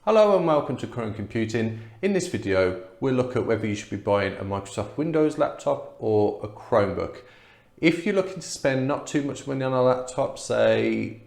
Hello and welcome to Chrome Computing. In this video, we'll look at whether you should be buying a Microsoft Windows laptop or a Chromebook. If you're looking to spend not too much money on a laptop, say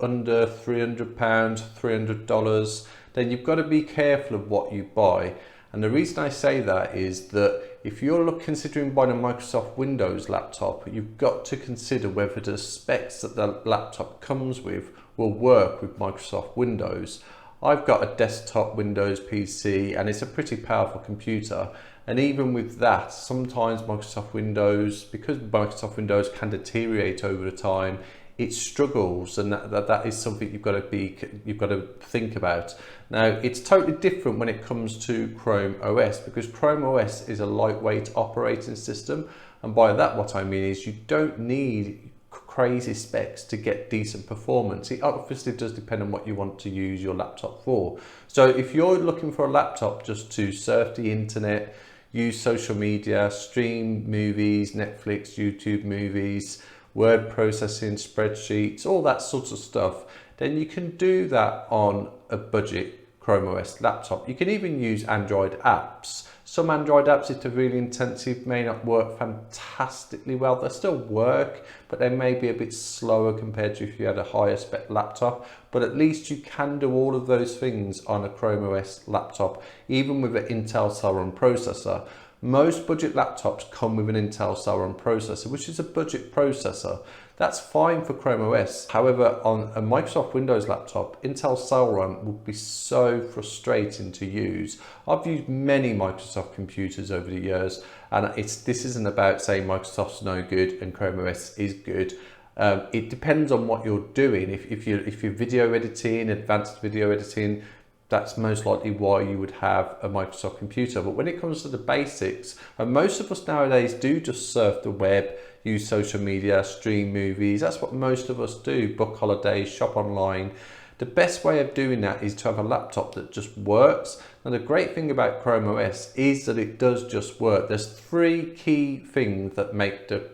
under £300, $300, then you've got to be careful of what you buy. And the reason I say that is that if you're considering buying a Microsoft Windows laptop, you've got to consider whether the specs that the laptop comes with will work with Microsoft Windows. I've got a desktop Windows PC and it's a pretty powerful computer, and even with that, sometimes Microsoft Windows, because Microsoft Windows can deteriorate over time, it struggles, and that is something you've got to think about. Now, it's totally different when it comes to Chrome OS, because Chrome OS is a lightweight operating system, and by that what I mean is you don't need crazy specs to get decent performance. It obviously does depend on what you want to use your laptop for. So if you're looking for a laptop just to surf the internet, use social media, stream movies, Netflix, YouTube movies, word processing, spreadsheets, all that sort of stuff, then you can do that on a budget Chrome OS laptop. You can even use Android apps. Some Android apps, if they're really intensive, may not work fantastically well. They still work, but they may be a bit slower compared to if you had a higher spec laptop. But at least you can do all of those things on a Chrome OS laptop, even with an Intel Celeron processor. Most budget laptops come with an Intel Celeron processor, which is a budget processor. That's fine for Chrome OS. However, on a Microsoft Windows laptop, Intel Celeron would be so frustrating to use. I've used many Microsoft computers over the years, and this isn't about saying Microsoft's no good and Chrome OS is good. It depends on what you're doing. If you're video editing, advanced video editing, that's most likely why you would have a Microsoft computer. But when it comes to the basics, and most of us nowadays do just surf the web, use social media, stream movies. That's what most of us do, book holidays, shop online. The best way of doing that is to have a laptop that just works. And the great thing about Chrome OS is that it does just work. There's three key things that make the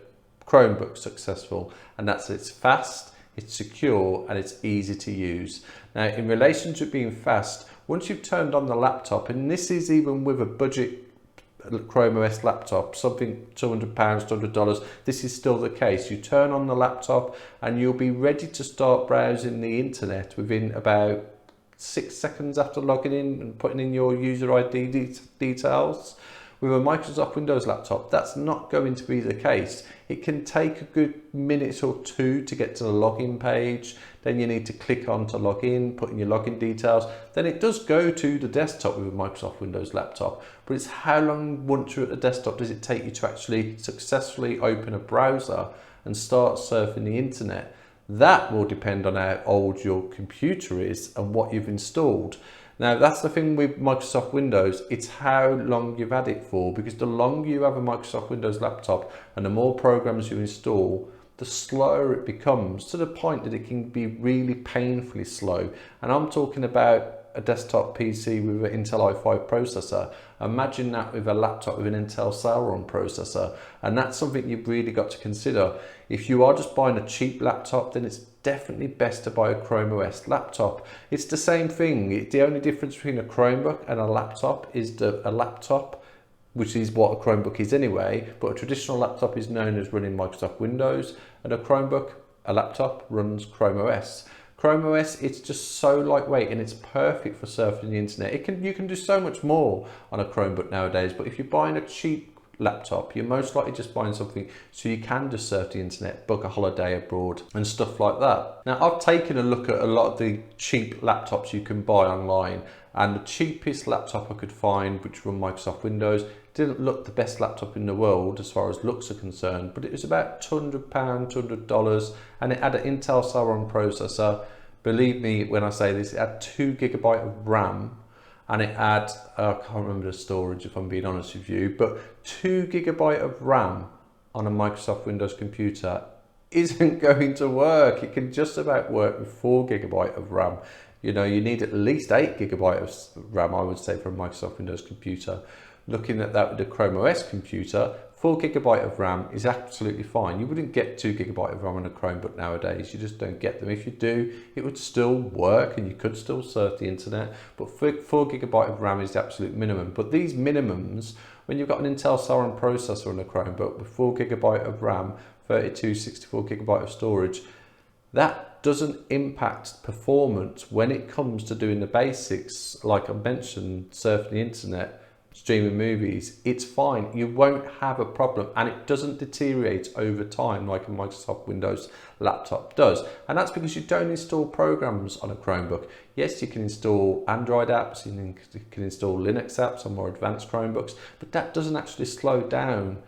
Chromebook successful, and that's it's fast, it's secure, and it's easy to use. Now, in relation to being fast, once you've turned on the laptop, and this is even with a budget Chrome OS laptop, something £200, $200, this is still the case. You turn on the laptop and you'll be ready to start browsing the internet within about 6 seconds after logging in and putting in your user ID details. With a Microsoft Windows laptop, that's not going to be the case. It can take a good minute or two to get to the login page. Then you need to click on to log in, put in your login details. Then it does go to the desktop with a Microsoft Windows laptop. But it's how long, once you're at the desktop, does it take you to actually successfully open a browser and start surfing the internet? That will depend on how old your computer is and what you've installed. Now, that's the thing with Microsoft Windows, it's how long you've had it for, because the longer you have a Microsoft Windows laptop and the more programs you install, the slower it becomes, to the point that it can be really painfully slow. And I'm talking about a desktop PC with an Intel i5 processor. Imagine that with a laptop with an Intel Celeron processor. And that's something you've really got to consider. If you are just buying a cheap laptop, then it's definitely best to buy a Chrome OS laptop. It's the same thing. The only difference between a Chromebook and a laptop is that a laptop, which is what a Chromebook is anyway, but a traditional laptop is known as running Microsoft Windows, and a Chromebook, a laptop, runs Chrome OS. Chrome OS, it's just so lightweight and it's perfect for surfing the internet. You can do so much more on a Chromebook nowadays, but if you're buying a cheap laptop, you're most likely just buying something so you can just surf the internet, book a holiday abroad and stuff like that. Now, I've taken a look at a lot of the cheap laptops you can buy online, and the cheapest laptop I could find, which run Microsoft Windows, didn't look the best laptop in the world as far as looks are concerned, but it was about £200, $200, and it had an Intel Celeron processor. Believe me when I say this, it had 2 GB of RAM, and it had, I can't remember the storage if I'm being honest with you, but 2 GB of RAM on a Microsoft Windows computer isn't going to work. It can just about work with 4 GB of RAM. You know, you need at least 8 GB of RAM, I would say, for a Microsoft Windows computer. Looking at that with the Chrome OS computer, 4GB of RAM is absolutely fine. You wouldn't get 2GB of RAM on a Chromebook nowadays. You just don't get them. If you do, it would still work and you could still surf the internet, but 4GB of RAM is the absolute minimum. But these minimums, when you've got an Intel Celeron processor on a Chromebook with 4GB of RAM, 32, 64GB of storage, that doesn't impact performance when it comes to doing the basics, like I mentioned, surfing the internet, streaming movies. It's fine. You won't have a problem, and it doesn't deteriorate over time like a Microsoft Windows laptop does. And that's because you don't install programs on a Chromebook. Yes, you can install Android apps, you can install Linux apps on more advanced Chromebooks, but that doesn't actually slow down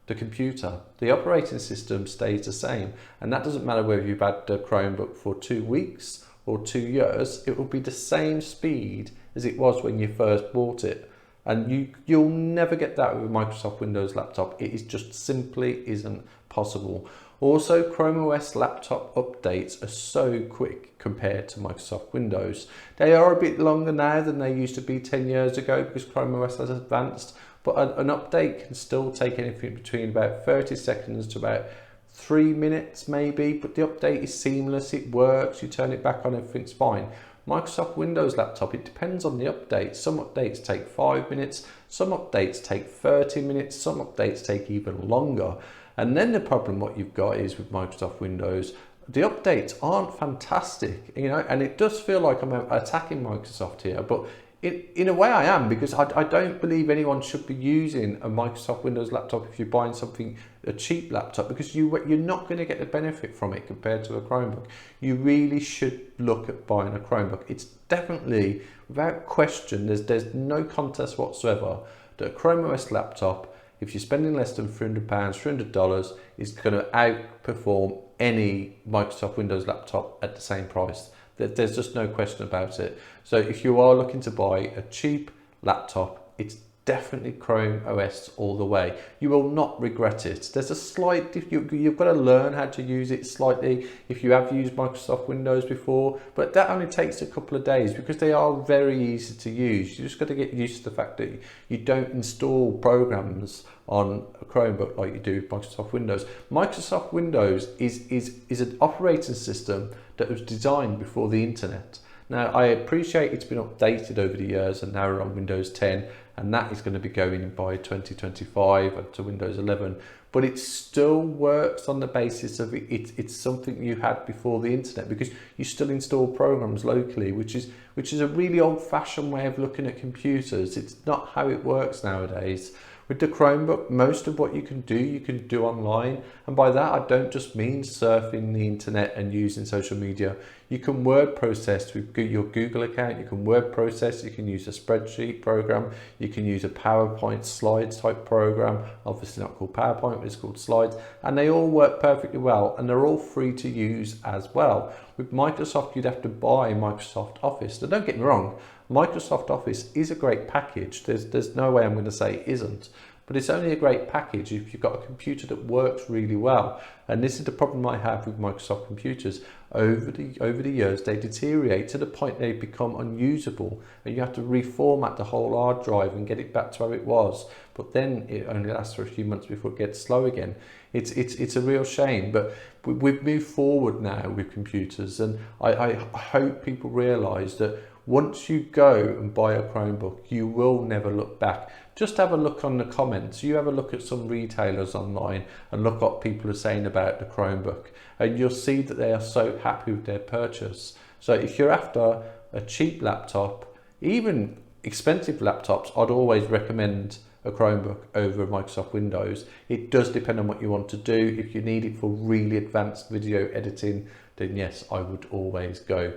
the computer. The operating system stays the same, and that doesn't matter whether you've had the Chromebook for 2 weeks or 2 years. It will be the same speed as it was when you first bought it. And you'll never get that with a Microsoft Windows laptop. It is just simply isn't possible. Also, Chrome OS laptop updates are so quick compared to Microsoft Windows. They are a bit longer now than they used to be 10 years ago because Chrome OS has advanced, but an update can still take anything between about 30 seconds to about 3 minutes maybe, but the update is seamless, it works, you turn it back on, everything's fine. Microsoft Windows laptop, it depends on the update. Some updates take 5 minutes, some updates take 30 minutes, some updates take even longer. And then the problem what you've got is with Microsoft Windows, the updates aren't fantastic, you know, and it does feel like I'm attacking Microsoft here, but in a way I am, because I don't believe anyone should be using a Microsoft Windows laptop if you're buying something, a cheap laptop, because you're not going to get the benefit from it compared to a Chromebook. You really should look at buying a Chromebook. It's definitely, without question, there's no contest whatsoever that a Chrome OS laptop, if you're spending less than £300, $300, is going to outperform any Microsoft Windows laptop at the same price. There's just no question about it. So if you are looking to buy a cheap laptop, it's definitely Chrome OS all the way. You will not regret it. There's a slight, you've got to learn how to use it slightly if you have used Microsoft Windows before, but that only takes a couple of days because they are very easy to use. You just got to get used to the fact that you don't install programs on a Chromebook like you do with Microsoft Windows. Microsoft Windows is an operating system that was designed before the internet. Now, I appreciate it's been updated over the years and now we're on Windows 10, and that is going to be going by 2025 to Windows 11, but it still works on the basis of it's something you had before the internet, because you still install programs locally, which is a really old-fashioned way of looking at computers. It's not how it works nowadays. With the Chromebook, most of what you can do online, and by that I don't just mean surfing the internet and using social media. You can word process with your Google account, you can word process, you can use a spreadsheet program, you can use a PowerPoint slides type program, obviously not called PowerPoint, but it's called Slides, and they all work perfectly well, and they're all free to use as well. With Microsoft, you'd have to buy Microsoft Office. Now don't get me wrong, Microsoft Office is a great package. There's no way I'm going to say it isn't, but it's only a great package if you've got a computer that works really well. And this is the problem I have with Microsoft computers. Over the years, they deteriorate to the point they become unusable, and you have to reformat the whole hard drive and get it back to how it was. But then it only lasts for a few months before it gets slow again. It's a real shame, but we've moved forward now with computers, and I hope people realise that once you go and buy a Chromebook, you will never look back. Just have a look on the comments. You have a look at some retailers online and look what people are saying about the Chromebook, and you'll see that they are so happy with their purchase. So if you're after a cheap laptop, even expensive laptops, I'd always recommend a Chromebook over Microsoft Windows. It does depend on what you want to do. If you need it for really advanced video editing, then yes, I would always go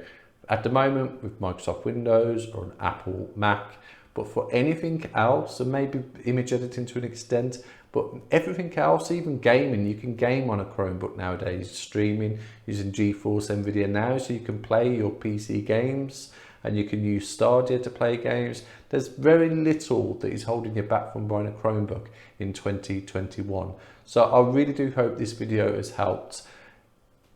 at the moment with Microsoft Windows or an Apple Mac. But for anything else, and maybe image editing to an extent, but everything else, even gaming, you can game on a Chromebook nowadays, streaming using GeForce NVIDIA Now, so you can play your PC games, and you can use Stadia to play games. There's very little that is holding you back from buying a Chromebook in 2021. So I really do hope this video has helped.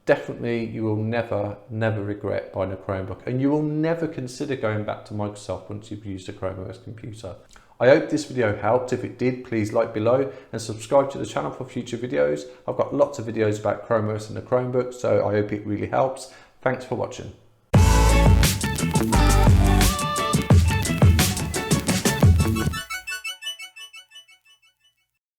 Definitely, you will never regret buying a Chromebook, and you will never consider going back to Microsoft once you've used a Chrome OS computer. I hope this video helped. If it did, please like below and subscribe to the channel for future videos. I've got lots of videos about Chrome OS and the Chromebook, so I hope it really helps. Thanks for watching.